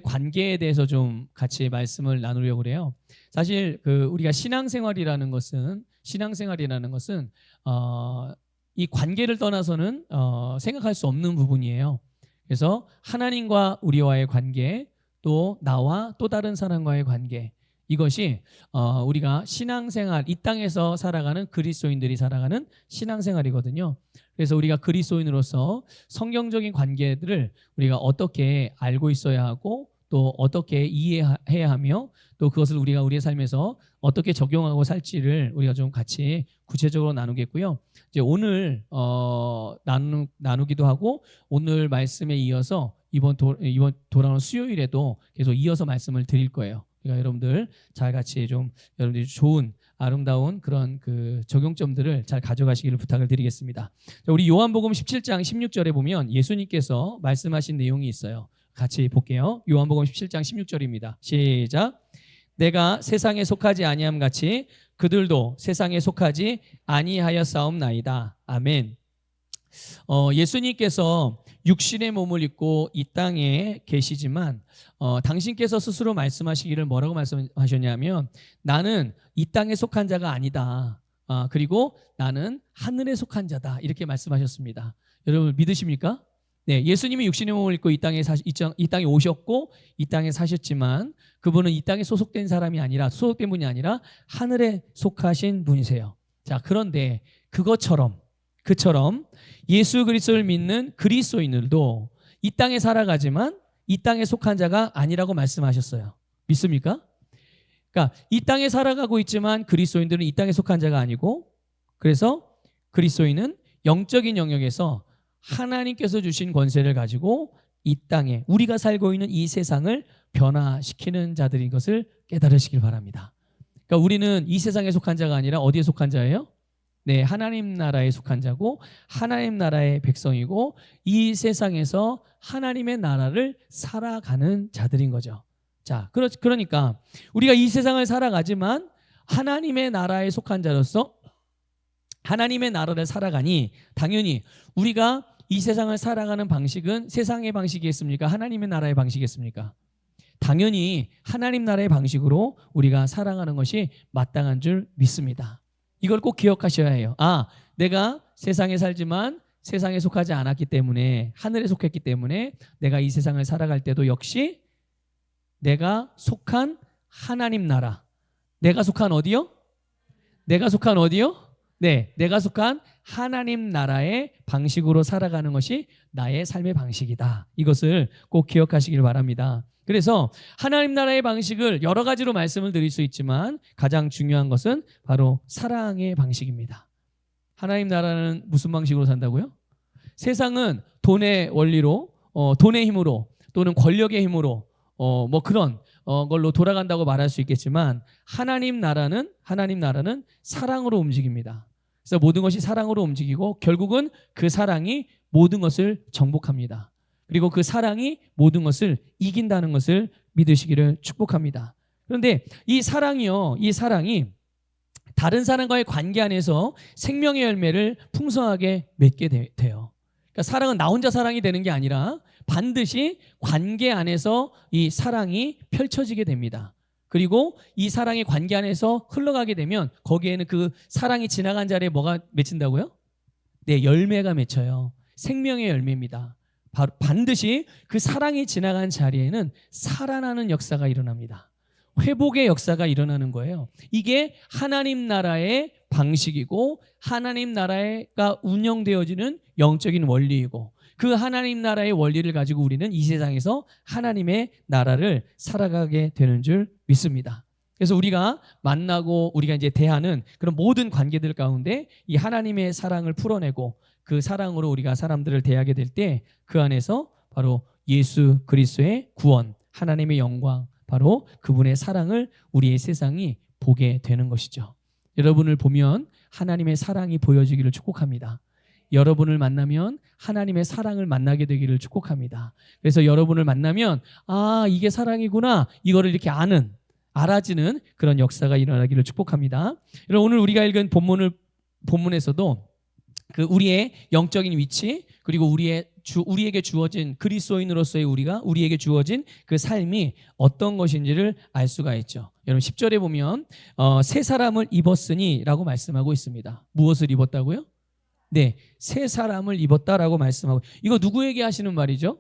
관계에 대해서 좀 같이 말씀을 나누려고 그래요. 사실 우리가 신앙생활이라는 것은 이 관계를 떠나서는 생각할 수 없는 부분이에요. 그래서 하나님과 우리와의 관계, 또 나와 또 다른 사람과의 관계, 이것이 우리가 신앙생활, 이 땅에서 살아가는 그리스도인들이 살아가는 신앙생활이거든요. 그래서 우리가 그리스도인으로서 성경적인 관계들을 우리가 어떻게 알고 있어야 하고, 또 어떻게 이해해야 하며, 또 그것을 우리가 우리의 삶에서 어떻게 적용하고 살지를 우리가 좀 같이 구체적으로 나누겠고요. 이제 오늘 나누기도 하고, 오늘 말씀에 이어서 이번 돌아오는 수요일에도 계속 이어서 말씀을 드릴 거예요. 그러니까 여러분들 잘 같이 좀 여러분들이 좋은 아름다운 그런 적용점들을 잘 가져가시기를 부탁을 드리겠습니다. 자, 우리 요한복음 17장 16절에 보면 예수님께서 말씀하신 내용이 있어요. 같이 볼게요. 요한복음 17장 16절입니다. 시작. 내가 세상에 속하지 아니함 같이 그들도 세상에 속하지 아니하였사옵나이다. 아멘. 예수님께서 육신의 몸을 입고 이 땅에 계시지만 당신께서 스스로 말씀하시기를 뭐라고 말씀하셨냐면, 나는 이 땅에 속한 자가 아니다. 그리고 나는 하늘에 속한 자다. 이렇게 말씀하셨습니다. 여러분 믿으십니까? 네, 예수님이 육신의 몸을 입고 이 땅에 오셨고 이 땅에 사셨지만 그분은 이 땅에 소속된 분이 아니라 하늘에 속하신 분이세요. 자, 그런데 그처럼 예수 그리스도를 믿는 그리스도인들도 이 땅에 살아가지만 이 땅에 속한 자가 아니라고 말씀하셨어요. 믿습니까? 그러니까 이 땅에 살아가고 있지만 그리스도인들은 이 땅에 속한 자가 아니고, 그래서 그리스도인은 영적인 영역에서 하나님께서 주신 권세를 가지고 이 땅에 우리가 살고 있는 이 세상을 변화시키는 자들인 것을 깨달으시길 바랍니다. 그러니까 우리는 이 세상에 속한 자가 아니라 어디에 속한 자예요? 네, 하나님 나라에 속한 자고 하나님 나라의 백성이고, 이 세상에서 하나님의 나라를 살아가는 자들인 거죠. 자, 그러니까 우리가 이 세상을 살아가지만 하나님의 나라에 속한 자로서 하나님의 나라를 살아가니, 당연히 우리가 이 세상을 살아가는 방식은 세상의 방식이겠습니까? 하나님의 나라의 방식이겠습니까? 당연히 하나님 나라의 방식으로 우리가 살아가는 것이 마땅한 줄 믿습니다. 이걸 꼭 기억하셔야 해요. 내가 세상에 살지만 세상에 속하지 않았기 때문에, 하늘에 속했기 때문에 내가 이 세상을 살아갈 때도 역시 내가 속한 하나님 나라, 내가 속한 어디요? 네, 내가 속한 하나님 나라의 방식으로 살아가는 것이 나의 삶의 방식이다. 이것을 꼭 기억하시길 바랍니다. 그래서 하나님 나라의 방식을 여러 가지로 말씀을 드릴 수 있지만 가장 중요한 것은 바로 사랑의 방식입니다. 하나님 나라는 무슨 방식으로 산다고요? 세상은 돈의 원리로, 돈의 힘으로, 또는 권력의 힘으로 그런 걸로 돌아간다고 말할 수 있겠지만, 하나님 나라는 사랑으로 움직입니다. 그래서 모든 것이 사랑으로 움직이고 결국은 그 사랑이 모든 것을 정복합니다. 그리고 그 사랑이 모든 것을 이긴다는 것을 믿으시기를 축복합니다. 그런데 이 사랑이 다른 사람과의 관계 안에서 생명의 열매를 풍성하게 맺게 돼요. 그러니까 사랑은 나 혼자 사랑이 되는 게 아니라 반드시 관계 안에서 이 사랑이 펼쳐지게 됩니다. 그리고 이 사랑의 관계 안에서 흘러가게 되면 거기에는 그 사랑이 지나간 자리에 뭐가 맺힌다고요? 네, 열매가 맺혀요. 생명의 열매입니다. 반드시 그 사랑이 지나간 자리에는 살아나는 역사가 일어납니다. 회복의 역사가 일어나는 거예요. 이게 하나님 나라의 방식이고 하나님 나라가 운영되어지는 영적인 원리이고, 그 하나님 나라의 원리를 가지고 우리는 이 세상에서 하나님의 나라를 살아가게 되는 줄 믿습니다. 그래서 우리가 만나고 우리가 이제 대하는 그런 모든 관계들 가운데 이 하나님의 사랑을 풀어내고 그 사랑으로 우리가 사람들을 대하게 될 때 그 안에서 바로 예수 그리스도의 구원, 하나님의 영광, 바로 그분의 사랑을 우리의 세상이 보게 되는 것이죠. 여러분을 보면 하나님의 사랑이 보여지기를 축복합니다. 여러분을 만나면 하나님의 사랑을 만나게 되기를 축복합니다. 그래서 여러분을 만나면 이게 사랑이구나, 이거를 이렇게 알아지는 그런 역사가 일어나기를 축복합니다. 여러분, 오늘 우리가 읽은 본문에서도 그 우리의 영적인 위치, 그리고 우리에게 주어진 그리스도인으로서의 우리에게 주어진 그 삶이 어떤 것인지를 알 수가 있죠. 여러분 10절에 보면 새 사람을 입었으니라고 말씀하고 있습니다. 무엇을 입었다고요? 네, 새 사람을 입었다라고 말씀하고, 이거 누구에게 하시는 말이죠?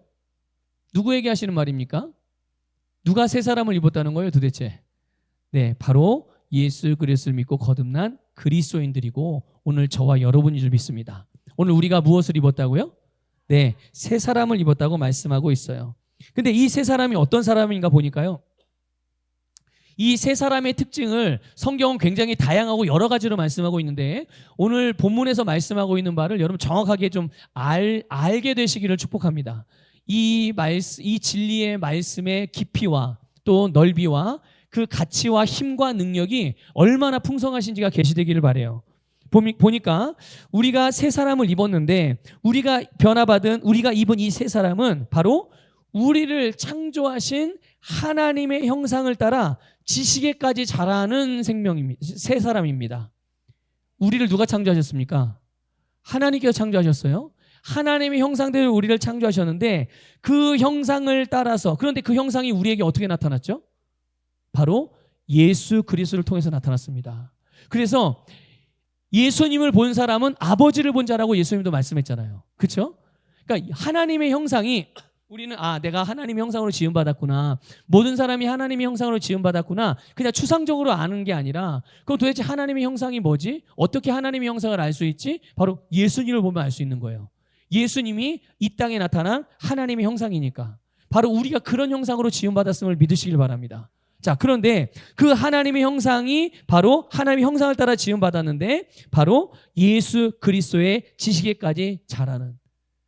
누구에게 하시는 말입니까? 누가 새 사람을 입었다는 거예요, 도대체? 네, 바로 예수 그리스도를 믿고 거듭난 그리스도인들이고 오늘 저와 여러분인 줄 믿습니다. 오늘 우리가 무엇을 입었다고요? 네, 새 사람을 입었다고 말씀하고 있어요. 근데 이 새 사람이 어떤 사람인가 보니까요, 이 세 사람의 특징을 성경은 굉장히 다양하고 여러 가지로 말씀하고 있는데, 오늘 본문에서 말씀하고 있는 바를 여러분 정확하게 좀 알게 되시기를 축복합니다. 이 진리의 말씀의 깊이와 또 넓이와 그 가치와 힘과 능력이 얼마나 풍성하신지가 계시되기를 바라요. 보니까 우리가 새 사람을 입었는데, 우리가 입은 이 새 사람은 바로 우리를 창조하신 하나님의 형상을 따라 지식에까지 자라는 새 사람입니다. 우리를 누가 창조하셨습니까? 하나님께서 창조하셨어요. 하나님의 형상대로 우리를 창조하셨는데, 그 형상을 따라서, 그런데 그 형상이 우리에게 어떻게 나타났죠? 바로 예수 그리스도를 통해서 나타났습니다. 그래서 예수님을 본 사람은 아버지를 본 자라고 예수님도 말씀했잖아요. 그렇죠? 그러니까 하나님의 형상이, 우리는 내가 하나님의 형상으로 지음받았구나, 모든 사람이 하나님의 형상으로 지음받았구나, 그냥 추상적으로 아는 게 아니라, 그럼 도대체 하나님의 형상이 뭐지? 어떻게 하나님의 형상을 알 수 있지? 바로 예수님을 보면 알 수 있는 거예요. 예수님이 이 땅에 나타난 하나님의 형상이니까 바로 우리가 그런 형상으로 지음받았음을 믿으시길 바랍니다. 자, 그런데 그 하나님의 형상이 바로 하나님의 형상을 따라 지음받았는데, 바로 예수 그리스도의 지식에까지 자라는,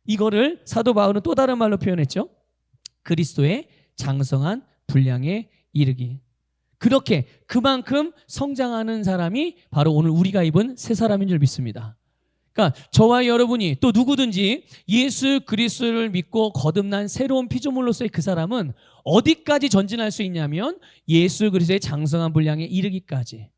이거를 사도 바울은 또 다른 말로 표현했죠. 그리스도의 장성한 분량에 이르기. 그렇게 그만큼 성장하는 사람이 바로 오늘 우리가 입은 새 사람인 줄 믿습니다. 그러니까 저와 여러분이, 또 누구든지 예수 그리스도를 믿고 거듭난 새로운 피조물로서의 그 사람은 어디까지 전진할 수 있냐면 예수 그리스도의 장성한 분량에 이르기까지,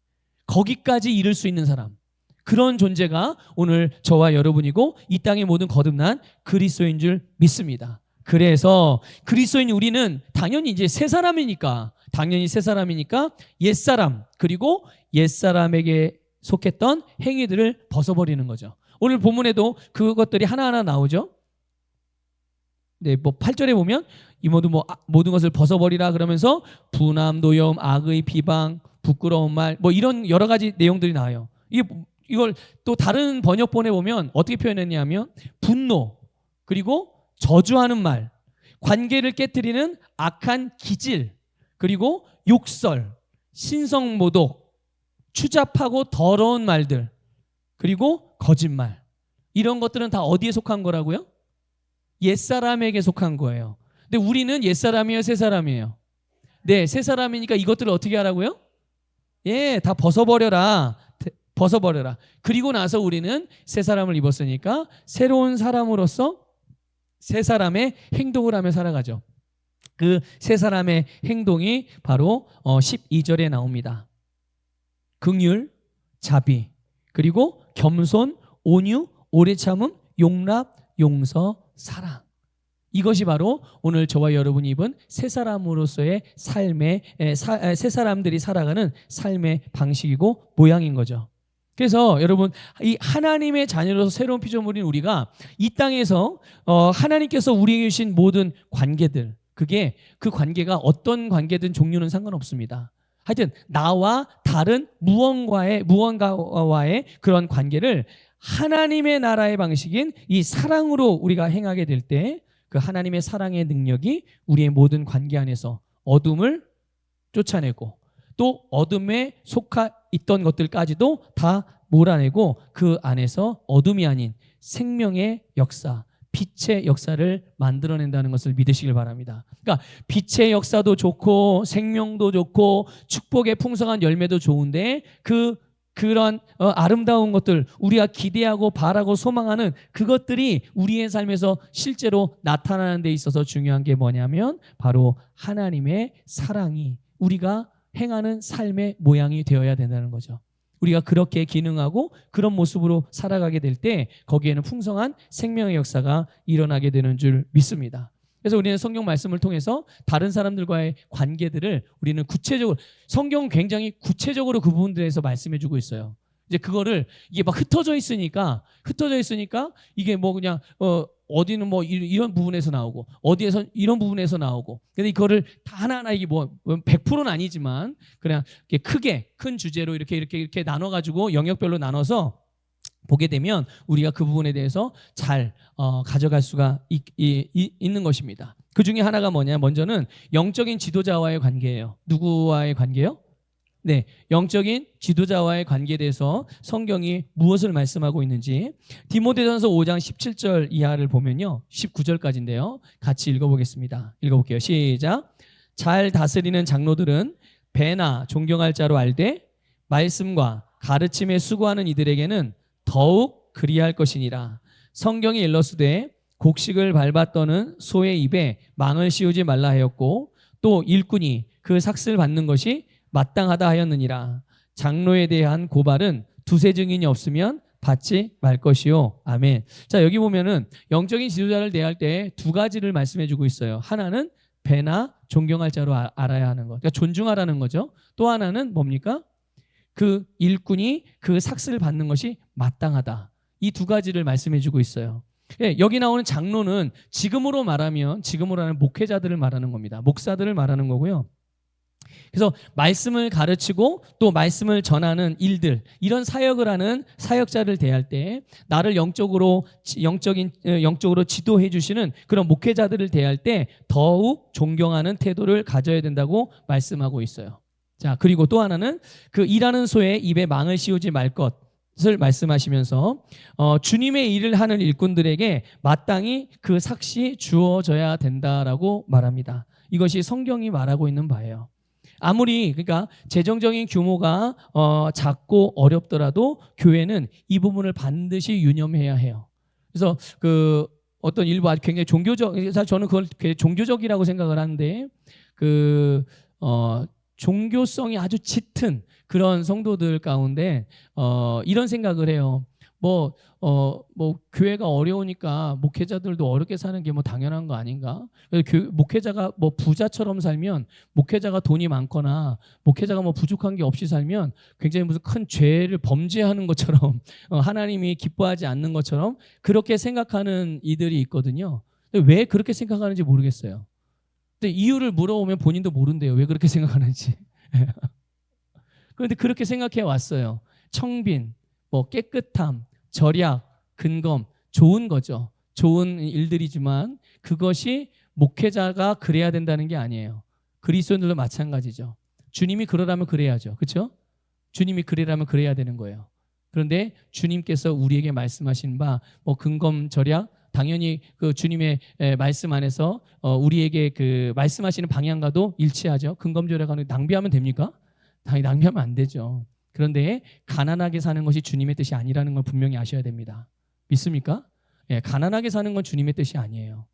거기까지 이를 수 있는 사람, 그런 존재가 오늘 저와 여러분이고 이 땅의 모든 거듭난 그리스도인 줄 믿습니다. 그래서 그리스도인 우리는 당연히 이제 새 사람이니까 옛사람, 그리고 옛사람에게 속했던 행위들을 벗어버리는 거죠. 오늘 본문에도 그것들이 하나하나 나오죠. 네, 8절에 보면 이 모든 것을 벗어버리라 그러면서 분함, 노여움, 악의, 비방, 부끄러운 말, 이런 여러 가지 내용들이 나와요. 이걸 또 다른 번역본에 보면 어떻게 표현했냐면 분노, 그리고 저주하는 말, 관계를 깨뜨리는 악한 기질, 그리고 욕설, 신성모독, 추잡하고 더러운 말들, 그리고 거짓말, 이런 것들은 다 어디에 속한 거라고요? 옛사람에게 속한 거예요. 근데 우리는 옛사람이에요, 새사람이에요? 네, 새사람이니까 이것들을 어떻게 하라고요? 예, 다 벗어버려라. 그리고 나서 우리는 새 사람을 입었으니까 새로운 사람으로서 새 사람의 행동을 하며 살아가죠. 그 새 사람의 행동이 바로 12절에 나옵니다. 긍휼, 자비, 그리고 겸손, 온유, 오래 참음, 용납, 용서, 사랑. 이것이 바로 오늘 저와 여러분이 입은 새 사람으로서의 삶의, 새 사람들이 살아가는 삶의 방식이고 모양인 거죠. 그래서 여러분, 이 하나님의 자녀로서 새로운 피조물인 우리가 이 땅에서 하나님께서 우리에게 주신 모든 관계들, 그 관계가 어떤 관계든 종류는 상관없습니다. 하여튼 나와 다른 무언가와의 그런 관계를 하나님의 나라의 방식인 이 사랑으로 우리가 행하게 될 때, 그 하나님의 사랑의 능력이 우리의 모든 관계 안에서 어둠을 쫓아내고, 또 어둠에 속하 있던 것들까지도 다 몰아내고, 그 안에서 어둠이 아닌 생명의 역사, 빛의 역사를 만들어낸다는 것을 믿으시길 바랍니다. 그러니까 빛의 역사도 좋고 생명도 좋고 축복의 풍성한 열매도 좋은데, 그런 아름다운 것들, 우리가 기대하고 바라고 소망하는 그것들이 우리의 삶에서 실제로 나타나는 데 있어서 중요한 게 뭐냐면 바로 하나님의 사랑이 우리가 행하는 삶의 모양이 되어야 된다는 거죠. 우리가 그렇게 기능하고 그런 모습으로 살아가게 될 때 거기에는 풍성한 생명의 역사가 일어나게 되는 줄 믿습니다. 그래서 우리는 성경 말씀을 통해서 다른 사람들과의 관계들을 우리는 구체적으로, 성경은 굉장히 구체적으로 그 부분들에서 말씀해주고 있어요. 이제 그거를 이게 막 흩어져 있으니까 이게 뭐 그냥 어디는 뭐 이런 부분에서 나오고 어디에서 이런 부분에서 나오고, 근데 이거를 다 하나하나 이게 뭐 100%는 아니지만 그냥 크게 큰 주제로 이렇게 나눠가지고 영역별로 나눠서 보게 되면 우리가 그 부분에 대해서 잘 가져갈 수가 있는 것입니다. 그 중에 하나가 뭐냐? 먼저는 영적인 지도자와의 관계예요. 누구와의 관계요? 네, 영적인 지도자와의 관계에 대해서 성경이 무엇을 말씀하고 있는지 디모데전서 5장 17절 이하를 보면요, 19절까지인데요. 같이 읽어보겠습니다. 읽어볼게요. 시작. 잘 다스리는 장로들은 배나 존경할 자로 알되 말씀과 가르침에 수고하는 이들에게는 더욱 그리할 것이니라. 성경이 일러스되 곡식을 밟아 떠는 소의 입에 망을 씌우지 말라 하였고 또 일꾼이 그 삭슬 받는 것이 마땅하다 하였느니라. 장로에 대한 고발은 두세 증인이 없으면 받지 말 것이요. 아멘. 자, 여기 보면은 영적인 지도자를 대할 때 두 가지를 말씀해 주고 있어요. 하나는 배나 존경할 자로 알아야 하는 것, 그러니까 존중하라는 거죠. 또 하나는 뭡니까? 그 일꾼이 그 삭슬을 받는 것이 마땅하다. 이 두 가지를 말씀해 주고 있어요. 예, 여기 나오는 장로는 지금으로 하는 목회자들을 말하는 겁니다. 목사들을 말하는 거고요. 그래서 말씀을 가르치고 또 말씀을 전하는 일들, 이런 사역을 하는 사역자를 대할 때 나를 영적으로 지도해 주시는 그런 목회자들을 대할 때 더욱 존경하는 태도를 가져야 된다고 말씀하고 있어요. 자, 그리고 또 하나는 그 일하는 소의 입에 망을 씌우지 말 것을 말씀하시면서 주님의 일을 하는 일꾼들에게 마땅히 그 삭시 주어져야 된다라고 말합니다. 이것이 성경이 말하고 있는 바예요. 아무리 그러니까 재정적인 규모가 작고 어렵더라도 교회는 이 부분을 반드시 유념해야 해요. 그래서 그 어떤 일부 아주 굉장히 종교적, 사실 저는 그걸 종교적이라고 생각을 하는데 종교성이 아주 짙은 그런 성도들 가운데 이런 생각을 해요. 뭐 교회가 어려우니까 목회자들도 어렵게 사는 게 뭐 당연한 거 아닌가? 목회자가 뭐 부자처럼 살면, 목회자가 돈이 많거나 목회자가 뭐 부족한 게 없이 살면 굉장히 무슨 큰 죄를 범죄하는 것처럼 하나님이 기뻐하지 않는 것처럼 그렇게 생각하는 이들이 있거든요. 근데 왜 그렇게 생각하는지 모르겠어요. 근데 이유를 물어보면 본인도 모른대요. 왜 그렇게 생각하는지. 그런데 그렇게 생각해 왔어요. 청빈, 뭐 깨끗함, 절약, 근검, 좋은 거죠. 좋은 일들이지만 그것이 목회자가 그래야 된다는 게 아니에요. 그리스도인들도 마찬가지죠. 주님이 그러라면 그래야죠. 그렇죠? 주님이 그러라면 그래야 되는 거예요. 그런데 주님께서 우리에게 말씀하신 바 뭐 근검, 절약, 당연히 그 주님의 말씀 안에서 우리에게 그 말씀하시는 방향과도 일치하죠. 근검, 절약하는 낭비하면 됩니까? 당연히 낭비하면 안 되죠. 그런데 가난하게 사는 것이 주님의 뜻이 아니라는 걸 분명히 아셔야 됩니다. 믿습니까? 예, 가난하게 사는 건 주님의 뜻이 아니에요.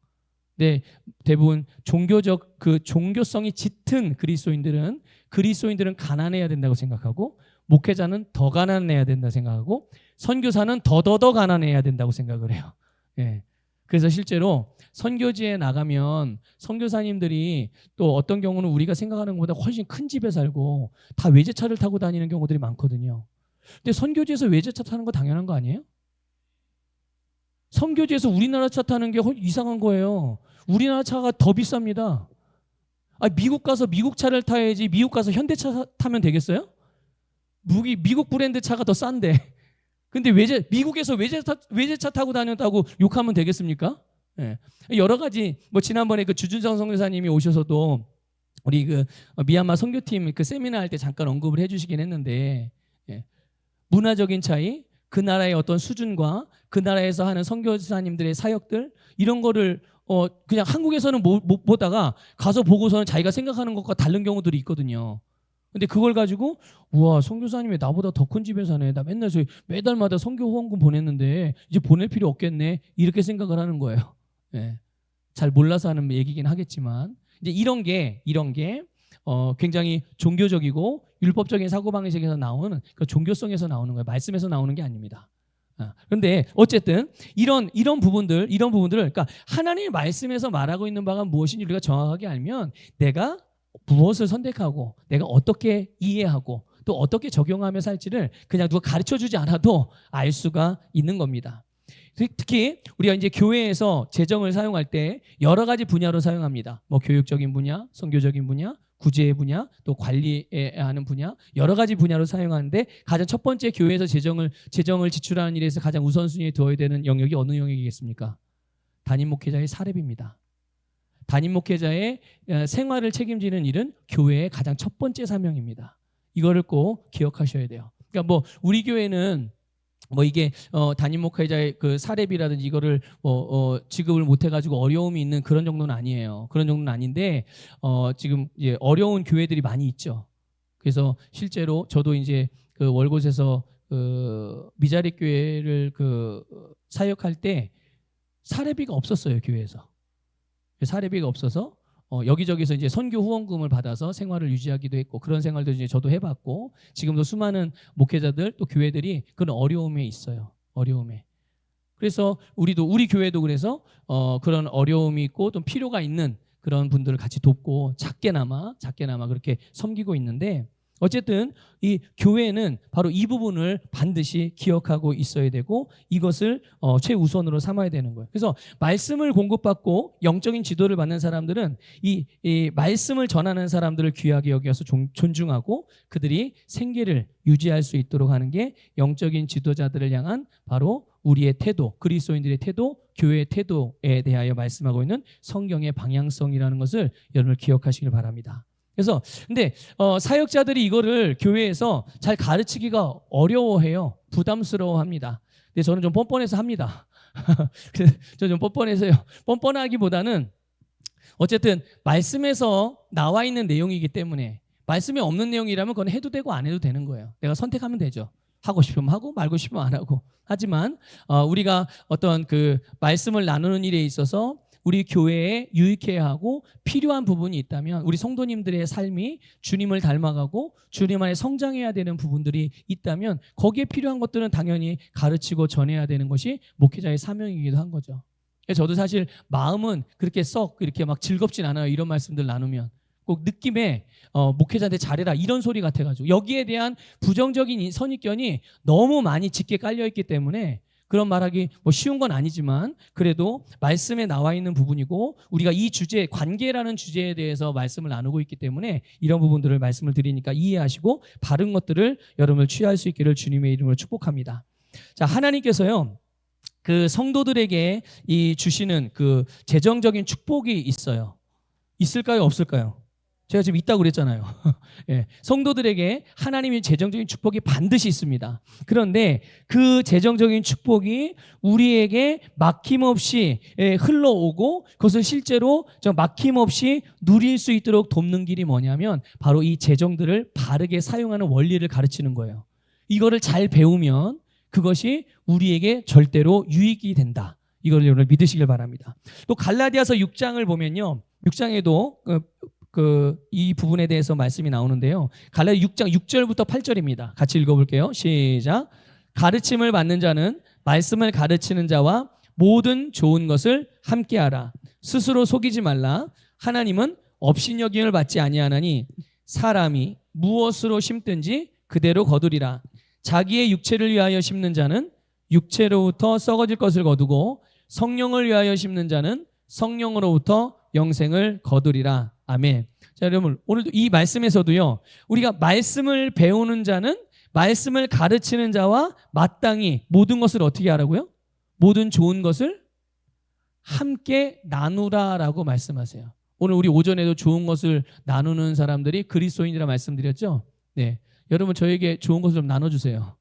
근데 대부분 종교성이 짙은 그리스도인들은 가난해야 된다고 생각하고, 목회자는 더 가난해야 된다고 생각하고, 선교사는 더 가난해야 된다고 생각을 해요. 예. 그래서 실제로 선교지에 나가면 선교사님들이 또 어떤 경우는 우리가 생각하는 것보다 훨씬 큰 집에 살고 다 외제차를 타고 다니는 경우들이 많거든요. 근데 선교지에서 외제차 타는 거 당연한 거 아니에요? 선교지에서 우리나라 차 타는 게 이상한 거예요. 우리나라 차가 더 비쌉니다. 미국 가서 미국 차를 타야지 미국 가서 현대차 타면 되겠어요? 미국 브랜드 차가 더 싼데. 근데 미국에서 외제차 타고 다녔다고 욕하면 되겠습니까? 예. 여러 가지, 뭐 지난번에 그 주준성 선교사님이 오셔서도 우리 그 미얀마 선교팀 그 세미나 할 때 잠깐 언급을 해주시긴 했는데, 예. 문화적인 차이, 그 나라의 어떤 수준과 그 나라에서 하는 선교사님들의 사역들, 이런 거를 그냥 한국에서는 못 보다가 가서 보고서는 자기가 생각하는 것과 다른 경우들이 있거든요. 근데 그걸 가지고 우와, 선교사님이 나보다 더 큰 집에 사네, 나 맨날 매달마다 선교 후원금 보냈는데 이제 보낼 필요 없겠네, 이렇게 생각을 하는 거예요. 예. 잘 몰라서 하는 얘기긴 하겠지만, 이제 이런 게 굉장히 종교적이고 율법적인 사고방식에서 나오는 그 종교성에서 나오는 거예요. 말씀에서 나오는 게 아닙니다. 그런데 어쨌든 이런 부분들을 그러니까 하나님의 말씀에서 말하고 있는 바가 무엇인지 우리가 정확하게 알면 내가 무엇을 선택하고 내가 어떻게 이해하고 또 어떻게 적용하며 살지를 그냥 누가 가르쳐주지 않아도 알 수가 있는 겁니다. 특히 우리가 이제 교회에서 재정을 사용할 때 여러 가지 분야로 사용합니다. 뭐 교육적인 분야, 선교적인 분야, 구제의 분야, 또 관리하는 분야, 여러 가지 분야로 사용하는데 가장 첫 번째 교회에서 재정을 지출하는 일에서 가장 우선순위에 두어야 되는 영역이 어느 영역이겠습니까? 담임 목회자의 사렙입니다. 담임 목회자의 생활을 책임지는 일은 교회의 가장 첫 번째 사명입니다. 이거를 꼭 기억하셔야 돼요. 그러니까 뭐 우리 교회는 뭐 이게 담임 목회자의 그 사렙이라든지 이거를 지급을 못 해가지고 어려움이 있는 그런 정도는 아니에요. 그런 정도는 아닌데 지금 이제 어려운 교회들이 많이 있죠. 그래서 실제로 저도 이제 그 월곶에서 그 미자립 교회를 그 사역할 때 사례비가 없었어요. 교회에서 사례비가 없어서 여기저기서 이제 선교 후원금을 받아서 생활을 유지하기도 했고 그런 생활도 이제 저도 해봤고 지금도 수많은 목회자들 또 교회들이 그런 어려움에 있어요. 어려움에. 그래서 우리 교회도 그래서 그런 어려움이 있고 또 필요가 있는 그런 분들을 같이 돕고 작게나마 그렇게 섬기고 있는데 어쨌든 이 교회는 바로 이 부분을 반드시 기억하고 있어야 되고 이것을 최우선으로 삼아야 되는 거예요. 그래서 말씀을 공급받고 영적인 지도를 받는 사람들은 이 말씀을 전하는 사람들을 귀하게 여겨서 존중하고 그들이 생계를 유지할 수 있도록 하는 게 영적인 지도자들을 향한 바로 우리의 태도, 그리스도인들의 태도, 교회의 태도에 대하여 말씀하고 있는 성경의 방향성이라는 것을 여러분 기억하시길 바랍니다. 그래서 근데 사역자들이 이거를 교회에서 잘 가르치기가 어려워해요. 부담스러워합니다. 근데 저는 좀 뻔뻔해서 합니다. 저 좀 뻔뻔해서요. 뻔뻔하기보다는 어쨌든 말씀에서 나와 있는 내용이기 때문에 말씀에 없는 내용이라면 그건 해도 되고 안 해도 되는 거예요. 내가 선택하면 되죠. 하고 싶으면 하고 말고 싶으면 안 하고. 하지만 우리가 어떤 그 말씀을 나누는 일에 있어서 우리 교회에 유익해야 하고 필요한 부분이 있다면 우리 성도님들의 삶이 주님을 닮아가고 주님 안에 성장해야 되는 부분들이 있다면 거기에 필요한 것들은 당연히 가르치고 전해야 되는 것이 목회자의 사명이기도 한 거죠. 저도 사실 마음은 그렇게 썩 이렇게 막 즐겁진 않아요. 이런 말씀들 나누면 꼭 느낌에 목회자한테 잘해라 이런 소리 같아가지고 여기에 대한 부정적인 선입견이 너무 많이 짙게 깔려있기 때문에 그런 말하기 뭐 쉬운 건 아니지만 그래도 말씀에 나와 있는 부분이고 우리가 이 주제 관계라는 주제에 대해서 말씀을 나누고 있기 때문에 이런 부분들을 말씀을 드리니까 이해하시고 바른 것들을 여러분을 취할 수 있기를 주님의 이름으로 축복합니다. 자, 하나님께서요 그 성도들에게 이 주시는 그 재정적인 축복이 있어요. 있을까요? 없을까요? 제가 지금 있다고 그랬잖아요. 예, 성도들에게 하나님의 재정적인 축복이 반드시 있습니다. 그런데 그 재정적인 축복이 우리에게 막힘없이 흘러오고 그것을 실제로 막힘없이 누릴 수 있도록 돕는 길이 뭐냐면 바로 이 재정들을 바르게 사용하는 원리를 가르치는 거예요. 이거를 잘 배우면 그것이 우리에게 절대로 유익이 된다. 이걸 여러분 믿으시길 바랍니다. 또 갈라디아서 6장을 보면요. 6장에도 이 부분에 대해서 말씀이 나오는데요. 갈라디아 6장 6절부터 8절입니다. 같이 읽어볼게요. 시작. 가르침을 받는 자는 말씀을 가르치는 자와 모든 좋은 것을 함께하라. 스스로 속이지 말라. 하나님은 업신여김을 받지 아니하나니 사람이 무엇으로 심든지 그대로 거두리라. 자기의 육체를 위하여 심는 자는 육체로부터 썩어질 것을 거두고 성령을 위하여 심는 자는 성령으로부터 영생을 거두리라. 아멘. 자, 여러분 오늘도 이 말씀에서도요. 우리가 말씀을 배우는 자는 말씀을 가르치는 자와 마땅히 모든 것을 어떻게 하라고요? 모든 좋은 것을 함께 나누라라고 말씀하세요. 오늘 우리 오전에도 좋은 것을 나누는 사람들이 그리스도인이라 말씀드렸죠? 네. 여러분 저에게 좋은 것을 좀 나눠주세요.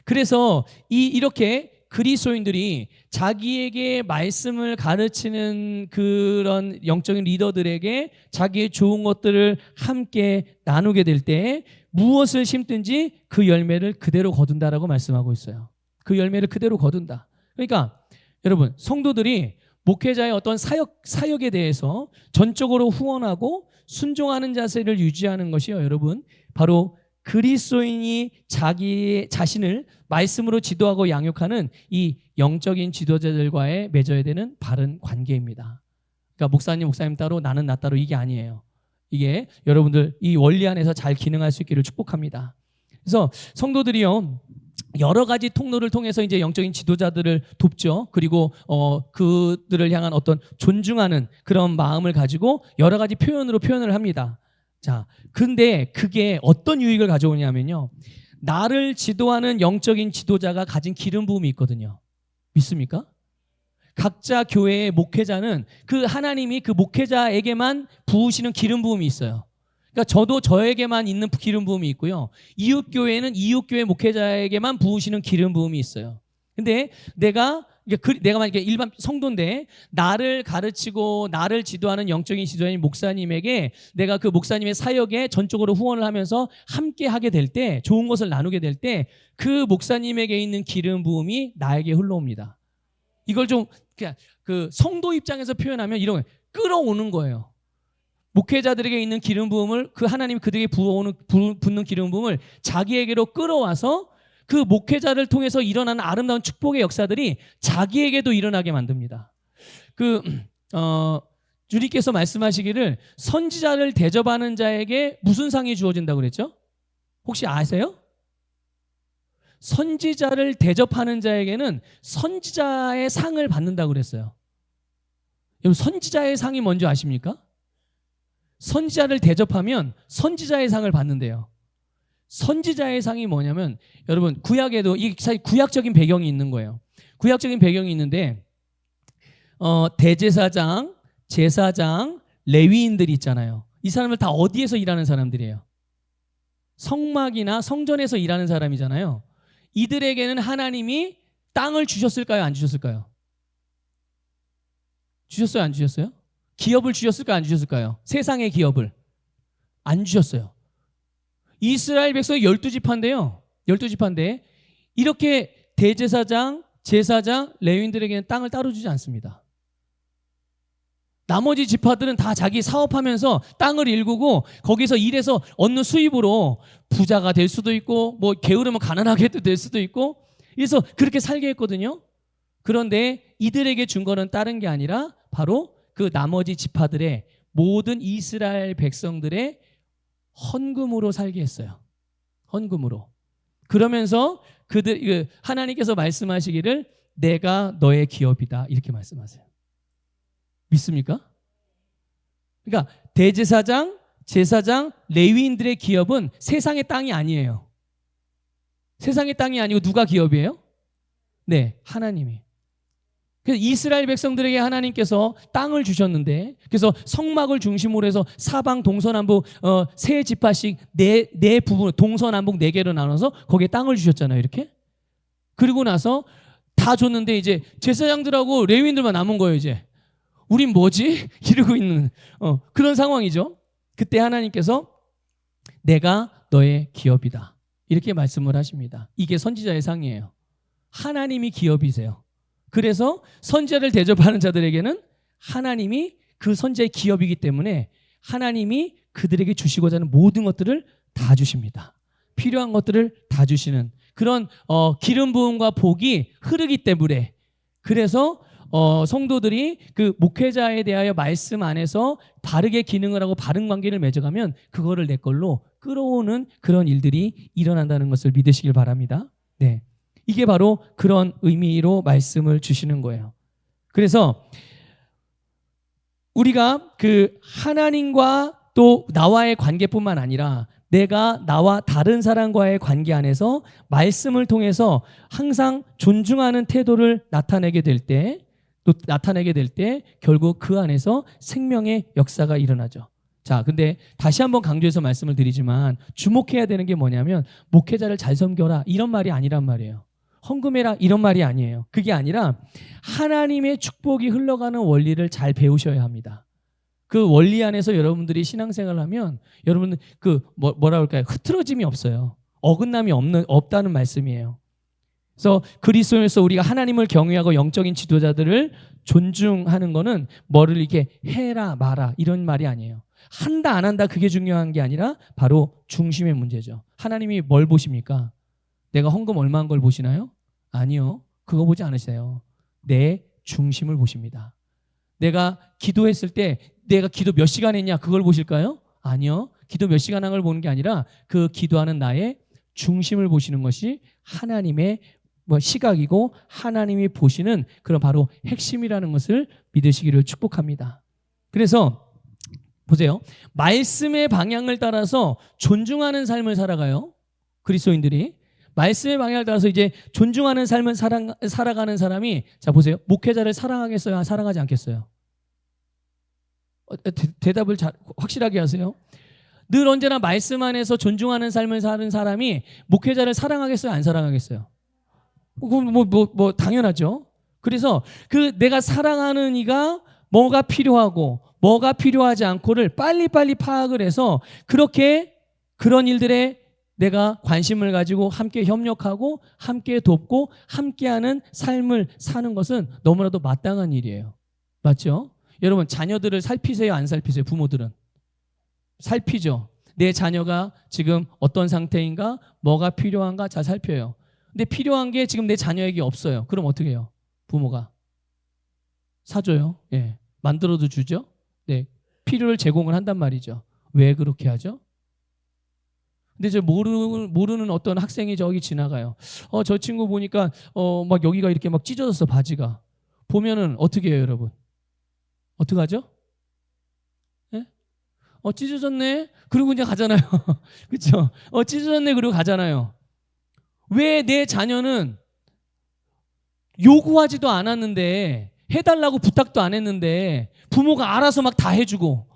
그래서 이렇게 그리스도인들이 자기에게 말씀을 가르치는 그런 영적인 리더들에게 자기의 좋은 것들을 함께 나누게 될 때 무엇을 심든지 그 열매를 그대로 거둔다라고 말씀하고 있어요. 그 열매를 그대로 거둔다. 그러니까 여러분 성도들이 목회자의 어떤 사역에 대해서 전적으로 후원하고 순종하는 자세를 유지하는 것이요, 여러분, 바로 그리스도인이 자기 자신을 말씀으로 지도하고 양육하는 이 영적인 지도자들과의 맺어야 되는 바른 관계입니다. 그러니까 목사님 따로 나는 나 따로 이게 아니에요. 이게 여러분들 이 원리 안에서 잘 기능할 수 있기를 축복합니다. 그래서 성도들이요, 여러 가지 통로를 통해서 이제 영적인 지도자들을 돕죠. 그리고 그들을 향한 어떤 존중하는 그런 마음을 가지고 여러 가지 표현을 합니다. 자, 근데 그게 어떤 유익을 가져오냐면요, 나를 지도하는 영적인 지도자가 가진 기름 부음이 있거든요. 믿습니까? 각자 교회의 목회자는 그 하나님이 그 목회자에게만 부으시는 기름 부음이 있어요. 그러니까 저도 저에게만 있는 기름 부음이 있고요, 이웃 교회는 이웃 교회 목회자에게만 부으시는 기름 부음이 있어요. 근데 내가 만약에 일반 성도인데 나를 가르치고 나를 지도하는 영적인 지도자인 목사님에게 내가 그 목사님의 사역에 전적으로 후원을 하면서 함께 하게 될 때, 좋은 것을 나누게 될 때 그 목사님에게 있는 기름 부음이 나에게 흘러옵니다. 이걸 좀 그냥 그 성도 입장에서 표현하면 이런 거예요. 끌어오는 거예요. 목회자들에게 있는 기름 부음을 그 하나님이 그들에게 붓는 기름 부음을 자기에게로 끌어와서 그 목회자를 통해서 일어나는 아름다운 축복의 역사들이 자기에게도 일어나게 만듭니다. 주님께서 말씀하시기를 선지자를 대접하는 자에게 무슨 상이 주어진다고 그랬죠? 혹시 아세요? 선지자를 대접하는 자에게는 선지자의 상을 받는다고 그랬어요. 여러분, 선지자의 상이 뭔지 아십니까? 선지자를 대접하면 선지자의 상을 받는데요. 선지자의 상이 뭐냐면, 여러분, 구약에도 이 구약적인 배경이 있는 거예요. 구약적인 배경이 있는데 대제사장, 제사장, 레위인들이 있잖아요. 이 사람들 다 어디에서 일하는 사람들이에요? 성막이나 성전에서 일하는 사람이잖아요. 이들에게는 하나님이 땅을 주셨을까요? 안 주셨을까요? 주셨어요? 안 주셨어요? 기업을 주셨을까요? 안 주셨을까요? 세상의 기업을 안 주셨어요. 이스라엘 백성이 12지파인데요. 12지파인데 이렇게 대제사장, 제사장, 레위인들에게는 땅을 따로 주지 않습니다. 나머지 지파들은 다 자기 사업하면서 땅을 일구고 거기서 일해서 얻는 수입으로 부자가 될 수도 있고 뭐 게으르면 가난하게도 될 수도 있고, 그래서 그렇게 살게 했거든요. 그런데 이들에게 준 거는 다른 게 아니라 바로 그 나머지 지파들의 모든 이스라엘 백성들의 헌금으로 살게 했어요. 헌금으로. 그러면서 하나님께서 말씀하시기를 내가 너의 기업이다, 이렇게 말씀하세요. 믿습니까? 그러니까 대제사장, 제사장, 레위인들의 기업은 세상의 땅이 아니에요. 세상의 땅이 아니고 누가 기업이에요? 네, 하나님이. 그래서 이스라엘 백성들에게 하나님께서 땅을 주셨는데, 그래서 성막을 중심으로 해서 사방 동서남북 세 지파씩 네 부분, 동서남북 4개로 나눠서 거기에 땅을 주셨잖아요. 이렇게. 그리고 나서 다 줬는데 이제 제사장들하고 레위인들만 남은 거예요. 이제 우린 뭐지? 이러고 있는 그런 상황이죠. 그때 하나님께서 내가 너의 기업이다, 이렇게 말씀을 하십니다. 이게 선지자의 상이에요. 하나님이 기업이세요. 그래서 선지자를 대접하는 자들에게는 하나님이 그 선지자의 기업이기 때문에 하나님이 그들에게 주시고자 하는 모든 것들을 다 주십니다. 필요한 것들을 다 주시는 그런 기름 부음과 복이 흐르기 때문에, 그래서 성도들이 그 목회자에 대하여 말씀 안에서 바르게 기능을 하고 바른 관계를 맺어가면 그거를 내 걸로 끌어오는 그런 일들이 일어난다는 것을 믿으시길 바랍니다. 네, 이게 바로 그런 의미로 말씀을 주시는 거예요. 그래서 우리가 그 하나님과 또 나와의 관계뿐만 아니라 내가 나와 다른 사람과의 관계 안에서 말씀을 통해서 항상 존중하는 태도를 나타내게 될 때, 결국 그 안에서 생명의 역사가 일어나죠. 자, 근데 다시 한번 강조해서 말씀을 드리지만 주목해야 되는 게 뭐냐면, 목회자를 잘 섬겨라 이런 말이 아니란 말이에요. 헌금해라 이런 말이 아니에요. 그게 아니라 하나님의 축복이 흘러가는 원리를 잘 배우셔야 합니다. 그 원리 안에서 여러분들이 신앙생활을 하면 여러분은 뭐라 그럴까요? 흐트러짐이 없어요. 어긋남이 없다는 말씀이에요. 그래서 그리스도인으로서 우리가 하나님을 경외하고 영적인 지도자들을 존중하는 거는 뭐를 이렇게 해라 마라 이런 말이 아니에요. 한다 안 한다 그게 중요한 게 아니라 바로 중심의 문제죠. 하나님이 뭘 보십니까? 내가 헌금 얼마 한 걸 보시나요? 아니요. 그거 보지 않으세요. 내 중심을 보십니다. 내가 기도했을 때 내가 기도 몇 시간 했냐 그걸 보실까요? 아니요. 기도 몇 시간 한 걸 보는 게 아니라 그 기도하는 나의 중심을 보시는 것이 하나님의 시각이고 하나님이 보시는 그런 바로 핵심이라는 것을 믿으시기를 축복합니다. 그래서 보세요. 말씀의 방향을 따라서 존중하는 삶을 살아가요. 그리스도인들이. 말씀의 방향을 따라서 이제 존중하는 삶을 살아가는 사람이 자 보세요. 목회자를 사랑하겠어요? 사랑하지 않겠어요? 대답을 확실하게 하세요. 늘 언제나 말씀 안에서 존중하는 삶을 사는 사람이 목회자를 사랑하겠어요? 안 사랑하겠어요? 당연하죠. 그래서 그 내가 사랑하는 이가 뭐가 필요하고 뭐가 필요하지 않고를 빨리빨리 파악을 해서 그렇게 그런 일들에 내가 관심을 가지고 함께 협력하고 함께 돕고 함께하는 삶을 사는 것은 너무나도 마땅한 일이에요. 맞죠? 여러분 자녀들을 살피세요? 안 살피세요? 부모들은? 살피죠. 내 자녀가 지금 어떤 상태인가? 뭐가 필요한가? 잘 살펴요. 근데 필요한 게 지금 내 자녀에게 없어요. 그럼 어떻게 해요? 부모가 사줘요. 예, 만들어도 주죠. 네, 필요를 제공을 한단 말이죠. 왜 그렇게 하죠? 근데 저 모르는 어떤 학생이 저기 지나가요. 저 친구 보니까 막 여기가 이렇게 막 찢어졌어 바지가. 보면은 어떻게 해요, 여러분? 어떻게 하죠? 예? 찢어졌네. 그리고 이제 가잖아요. 그렇죠? 찢어졌네. 그리고 가잖아요. 왜 내 자녀는 요구하지도 않았는데 해달라고 부탁도 안 했는데 부모가 알아서 막 다 해주고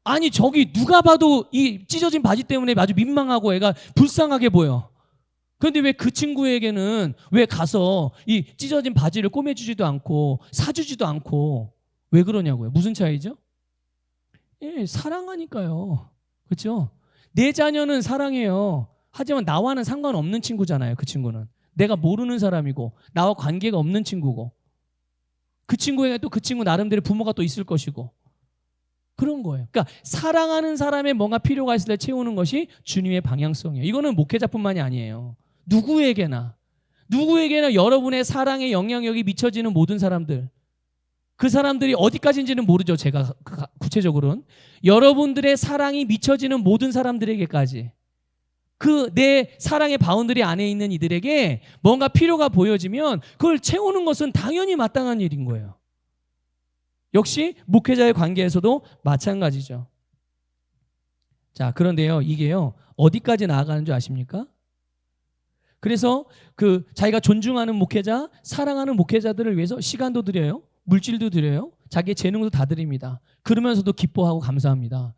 아니 저기 누가 봐도 이 찢어진 바지 때문에 아주 민망하고 애가 불쌍하게 보여. 그런데 왜 그 친구에게는 왜 가서 이 찢어진 바지를 꼬매주지도 않고 사주지도 않고 왜 그러냐고요. 무슨 차이죠? 예, 사랑하니까요. 그렇죠? 내 자녀는 사랑해요. 하지만 나와는 상관없는 친구잖아요. 그 친구는 내가 모르는 사람이고 나와 관계가 없는 친구고 그 친구에게 또 그 친구 나름대로 부모가 또 있을 것이고 그런 거예요. 그러니까 사랑하는 사람의 뭔가 필요가 있을 때 채우는 것이 주님의 방향성이에요. 이거는 목회자뿐만이 아니에요. 누구에게나 여러분의 사랑의 영향력이 미쳐지는 모든 사람들 그 사람들이 어디까지인지는 모르죠. 제가 구체적으로는 여러분들의 사랑이 미쳐지는 모든 사람들에게까지 그 내 사랑의 바운더리 안에 있는 이들에게 뭔가 필요가 보여지면 그걸 채우는 것은 당연히 마땅한 일인 거예요. 역시 목회자의 관계에서도 마찬가지죠. 자, 그런데요, 이게요, 어디까지 나아가는 줄 아십니까? 그래서 그 자기가 존중하는 목회자, 사랑하는 목회자들을 위해서 시간도 드려요, 물질도 드려요, 자기의 재능도 다 드립니다. 그러면서도 기뻐하고 감사합니다.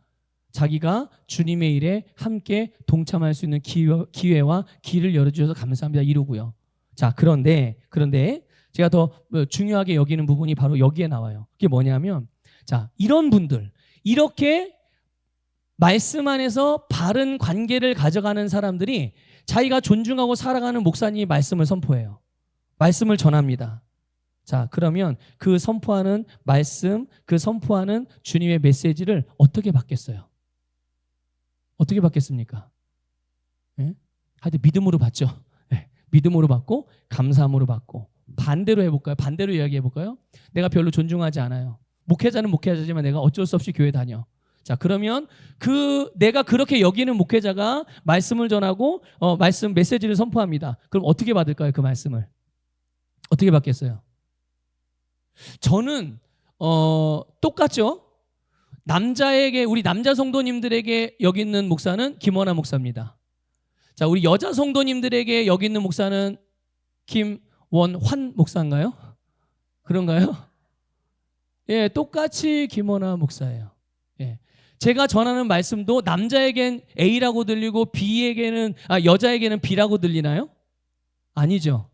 자기가 주님의 일에 함께 동참할 수 있는 기회와 길을 열어주셔서 감사합니다. 이러고요. 자, 그런데 제가 더 중요하게 여기는 부분이 바로 여기에 나와요. 그게 뭐냐면, 자, 이런 분들, 이렇게 말씀 안에서 바른 관계를 가져가는 사람들이 자기가 존중하고 사랑하는 목사님이 말씀을 선포해요. 말씀을 전합니다. 자, 그러면 그 선포하는 말씀, 그 선포하는 주님의 메시지를 어떻게 받겠어요? 어떻게 받겠습니까? 예? 하여튼 믿음으로 받죠. 예, 믿음으로 받고 감사함으로 받고. 반대로 해볼까요? 반대로 이야기해볼까요? 내가 별로 존중하지 않아요. 목회자는 목회자지만 내가 어쩔 수 없이 교회 다녀. 자, 그러면 내가 그렇게 여기는 목회자가 말씀을 전하고 말씀 메시지를 선포합니다. 그럼 어떻게 받을까요? 그 말씀을 어떻게 받겠어요? 저는 똑같죠. 우리 남자 성도님들에게 여기 있는 목사는 김원아 목사입니다. 자, 우리 여자 성도님들에게 여기 있는 목사는 김원환 목사인가요? 그런가요? 예, 똑같이 김원아 목사예요. 예. 제가 전하는 말씀도 남자에겐 A라고 들리고 여자에게는 B라고 들리나요? 아니죠.